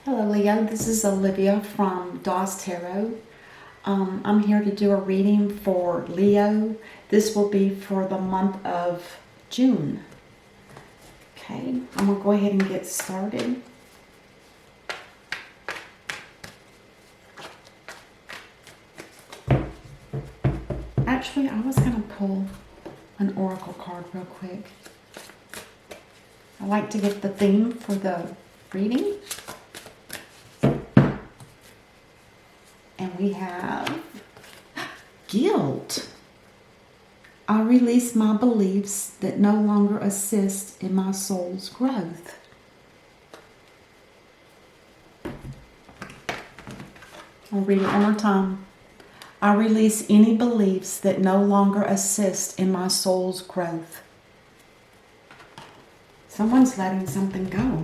Hello Leo, this is Olivia from DOS Tarot. I'm here to do a reading for Leo. This will be for the month of June. Okay, I'm going to go ahead and get started. Actually, I was going to pull an oracle card real quick. I like to get the theme for the reading. And we have guilt. I release my beliefs that no longer assist in my soul's growth. I'll read it one more time. I release any beliefs that no longer assist in my soul's growth. Someone's letting something go.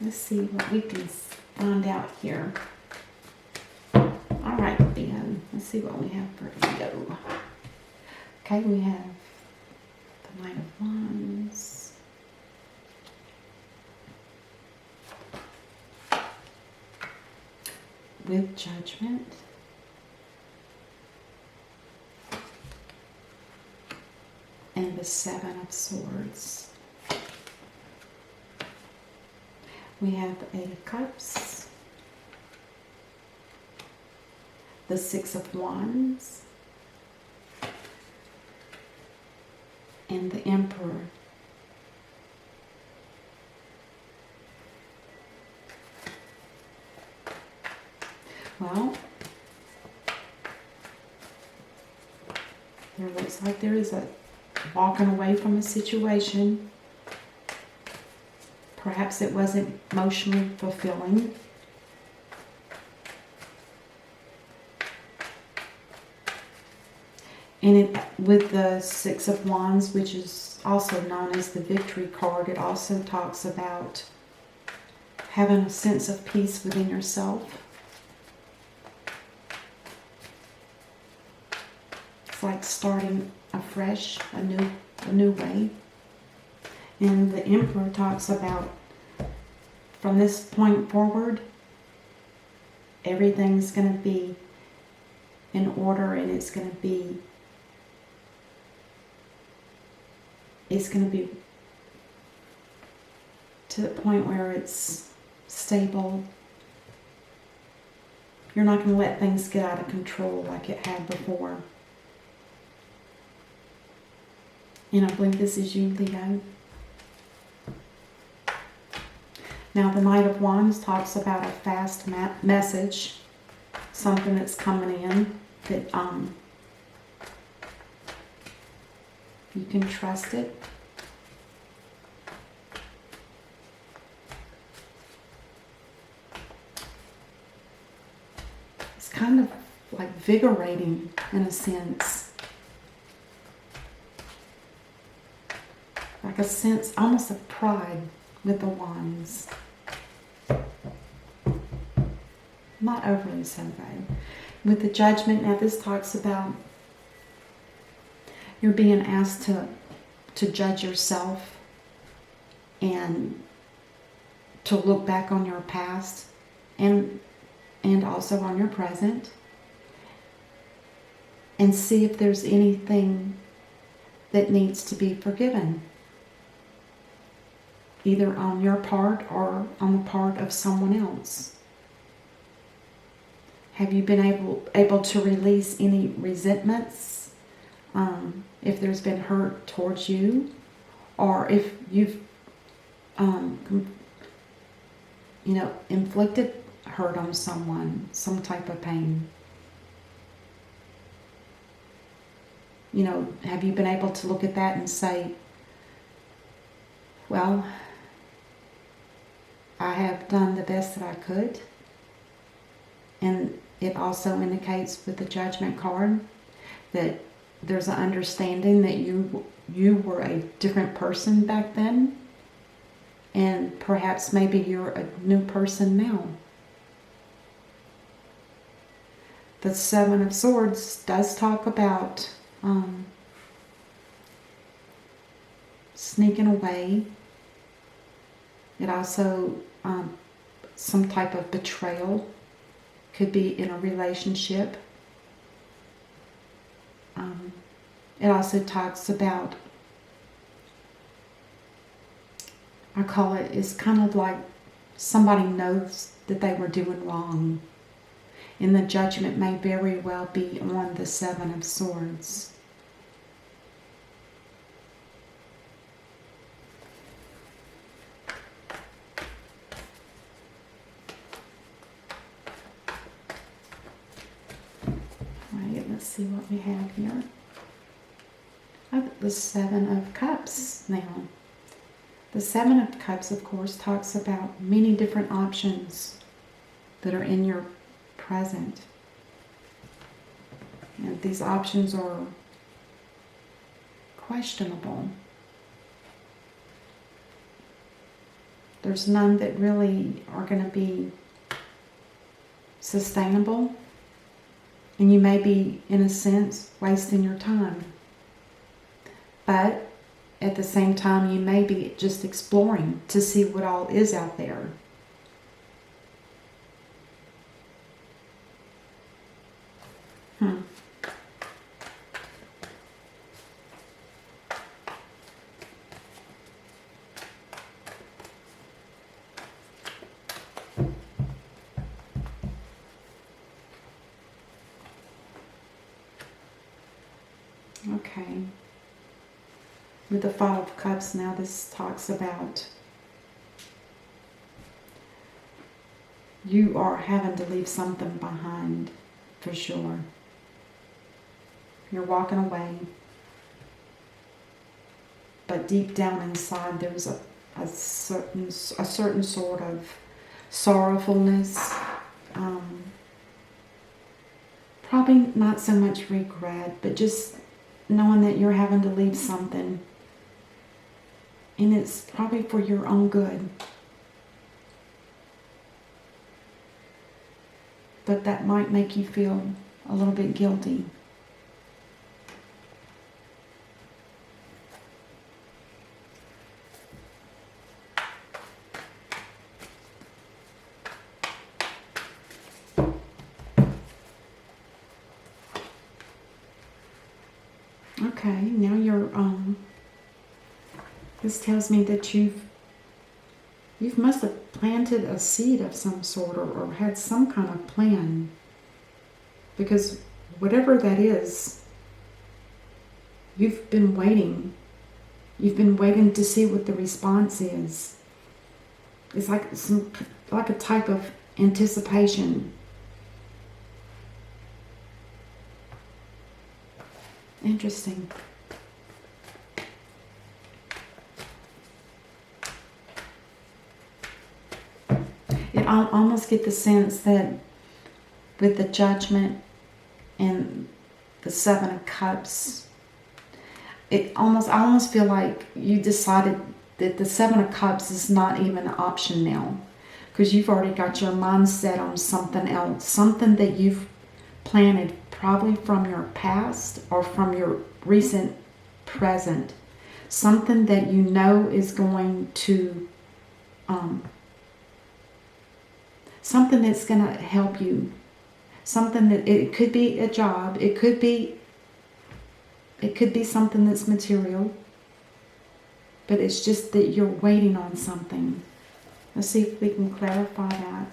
Let's see what we can find out here. All right, then. Let's see what we have for Leo. Okay, we have the Knight of Wands. With Judgment. And the Seven of Swords. We have the Eight of Cups, the Six of Wands, and the Emperor. Well, there looks like there is a walking away from a situation. Perhaps it wasn't emotionally fulfilling. And with the Six of Wands, which is also known as the Victory card, it also talks about having a sense of peace within yourself. It's like starting afresh, a new way. And the Emperor talks about, from this point forward, everything's going to be in order, and it's going to be to the point where it's stable. You're not going to let things get out of control like it had before. And I believe this is you, Leo. Now, the Knight of Wands talks about a fast message, something that's coming in that you can trust it. It's kind of like invigorating in a sense. Like a sense almost of pride with the wands. Not overly so though. With the Judgment, now this talks about you're being asked to judge yourself and to look back on your past and also on your present and see if there's anything that needs to be forgiven, either on your part or on the part of someone else. Have you been able to release any resentments? If there's been hurt towards you, or if you've, inflicted hurt on someone, some type of pain. Have you been able to look at that and say, well, I have done the best that I could? And it also indicates with the Judgment card that there's an understanding that you were a different person back then, and perhaps maybe you're a new person now. The Seven of Swords does talk about sneaking away It also, some type of betrayal, could be in a relationship. It also talks about, I call it, it's kind of like somebody knows that they were doing wrong. And the judgment may very well be on the Seven of Swords. Right, let's see what we have here. Oh, the Seven of Cups now. The Seven of Cups, of course, talks about many different options that are in your present. And these options are questionable. There's none that really are going to be sustainable. And you may be, in a sense, wasting your time. But at the same time, you may be just exploring to see what all is out there. Okay. With the Five of Cups now, this talks about you are having to leave something behind, for sure. You're walking away. But deep down inside, there's a certain sort of sorrowfulness. Probably not so much regret, but just knowing that you're having to leave something. And it's probably for your own good. But that might make you feel a little bit guilty. Okay, now you're, this tells me that you must have planted a seed of some sort, or had some kind of plan. Because whatever that is, you've been waiting. You've been waiting to see what the response is. It's like a type of anticipation. Interesting. I almost get the sense that with the Judgment and the Seven of Cups, I almost feel like you decided that the Seven of Cups is not even an option now, because you've already got your mind set on something else, something that you've planted probably from your past or from your recent present, something that you know is going to something that's going to help you, something that, it could be a job, it could be something that's material, but it's just that you're waiting on something. Let's see if we can clarify that.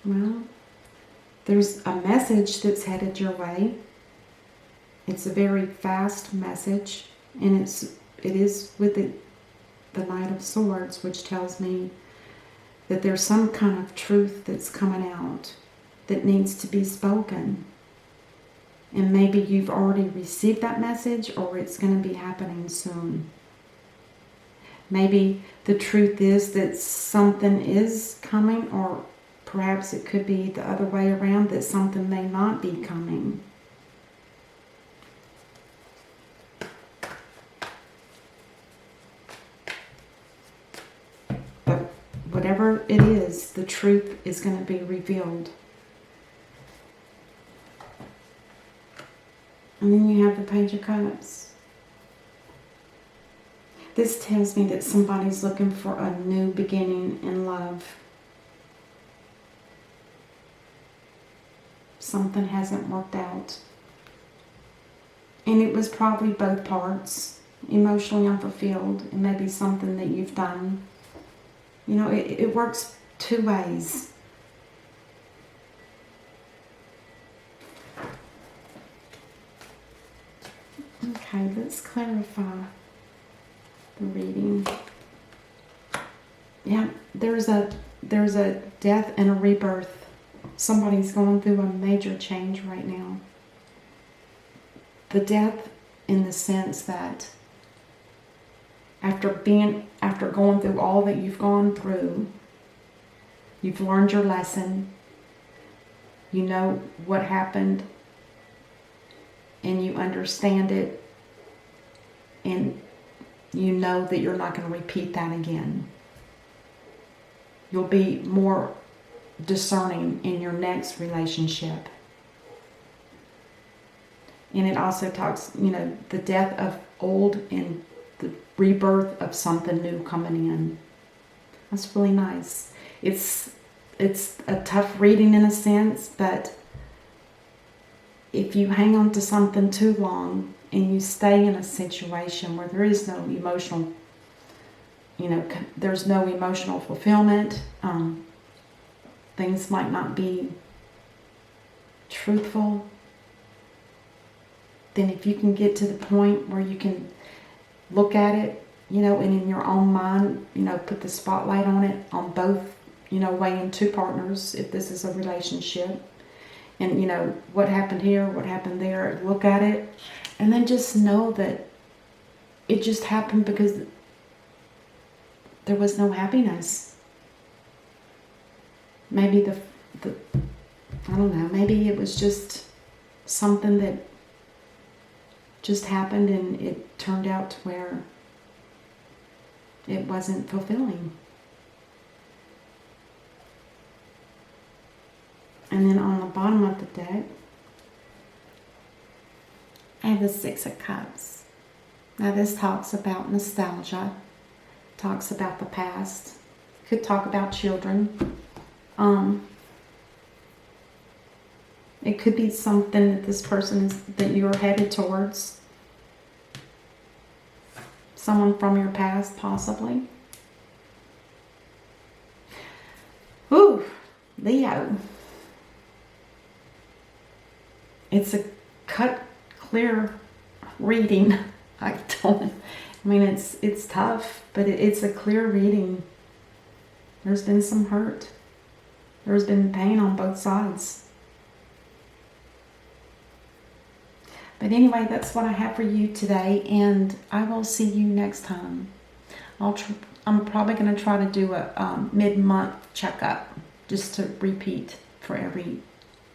Well, there's a message that's headed your way. It's a very fast message, and it is with the Knight of Swords, which tells me that there's some kind of truth that's coming out that needs to be spoken. And maybe you've already received that message, or it's going to be happening soon. Maybe the truth is that something is coming, or perhaps it could be the other way around, that something may not be coming. But whatever it is, the truth is going to be revealed. And then you have the Page of Cups. This tells me that somebody's looking for a new beginning in love. Something hasn't worked out. And it was probably both parts. Emotionally unfulfilled. It may be something that you've done. You know, it works two ways. Okay, let's clarify the reading. Yeah, there's a death and a rebirth. Somebody's going through a major change right now. The death in the sense that after going through all that you've gone through, you've learned your lesson. You know what happened and you understand it, and you know that you're not going to repeat that again. You'll be more discerning in your next relationship. And it also talks, you know, the death of old and the rebirth of something new coming in. That's really nice. It's a tough reading in a sense, but if you hang on to something too long and you stay in a situation where there is no emotional, you know, there's no emotional fulfillment, things might not be truthful, then if you can get to the point where you can look at it, you know, and in your own mind, you know, put the spotlight on it, on both, you know, weighing two partners, if this is a relationship, and, you know, what happened here, what happened there, look at it, and then just know that it just happened because there was no happiness. Maybe the I don't know, maybe it was just something that just happened and it turned out to where it wasn't fulfilling. And then on the bottom of the deck, I have the Six of Cups. Now this talks about nostalgia, talks about the past, could talk about children. It could be something that this person is, that you're headed towards. Someone from your past, possibly. Ooh, Leo. It's a cut, clear reading. I mean, it's tough, but it's a clear reading. There's been some hurt. There's been pain on both sides. But anyway, that's what I have for you today, and I will see you next time. I'm probably going to try to do a mid-month checkup, just to repeat for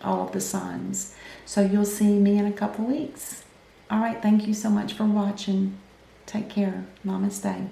all of the signs. So you'll see me in a couple weeks. All right, thank you so much for watching. Take care. Namaste.